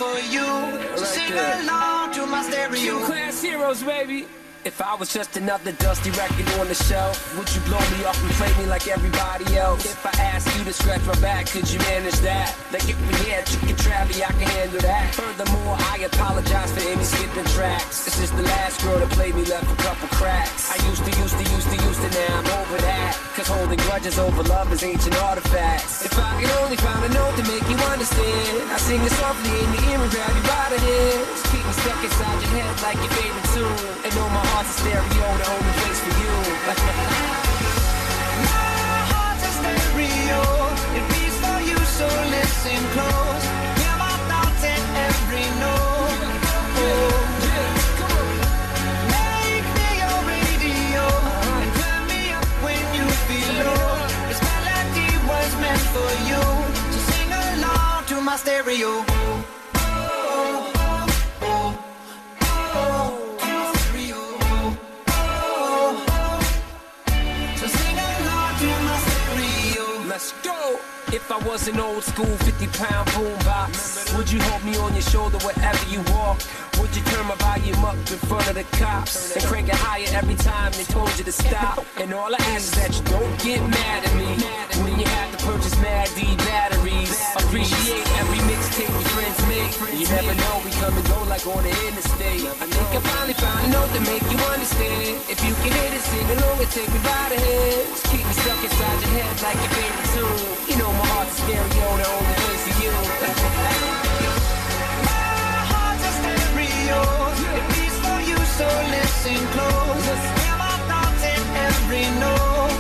for you. So sing along to my stereo. Two class heroes, baby. If I was just another dusty record on the shelf, would you blow me off and play me like everybody else? If I asked you to scratch my back, could you manage that? Like if we had chicken Travie, I can handle that. Furthermore, I apologize for any skipping tracks. This is the last girl that played me, left a couple cracks. I used to, now I'm over that. Cause holding grudges over love is ancient artifacts. If I could only find a note to make you understand, I sing it softly in your ear and grab you by the hands. Keep me stuck inside your head like your favorite tune. And know my heart's a stereo, the only place for you. My heart's a stereo, it beats for you, so listen close. Hear my thoughts in every note. Make me your radio and turn me up when you feel low. This melody was meant for you, so sing along to my stereo. Let's go! If I was an old school 50-pound boombox, would you hold me on your shoulder wherever you walk? Would you turn my volume up in front of the cops and crank it higher every time they told you to stop? And all I ask is that you don't get mad at me when you have to purchase Mad D batteries. Appreciate every mixtape your friends make. You never know, we come and go like on the interstate. I think I finally found a note to make you understand. If you can hit it, sing along and take me by the hands. Keep me stuck inside your head like your favorite tune. You know my heart's a stereo, the only place for you. It beats for you, so listen close. Hear my thoughts in every note.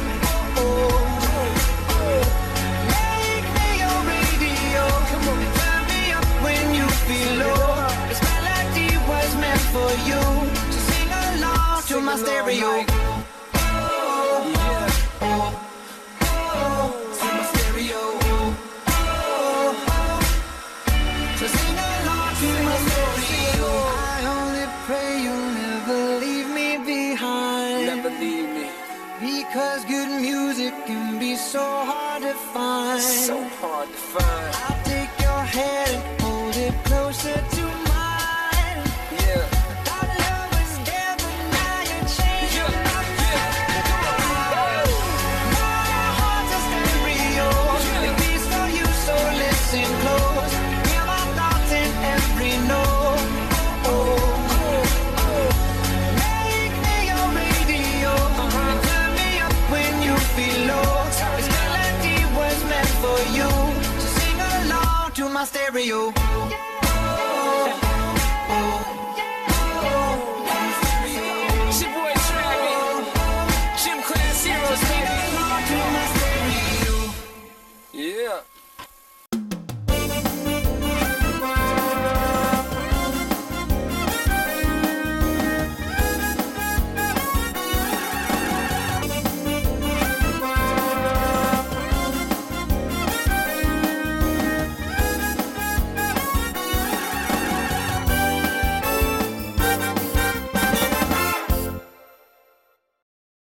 Make me your radio and turn me up when you feel low. This melody was meant for you, so sing along to my stereo. So sing along to my stereo. I only pray you'll never leave me behind. Never leave me. Because good music can be so hard to find. So hard to find. I'll take your hand and hold it closer to mine. Yeah. Our love was there, but now you're changing my mind. My heart's a stereo. It beats for you, so listen close. Hear my thoughts in every note. Make me your radio and turn me up when you feel low. This melody was meant for you, so sing along to my stereo.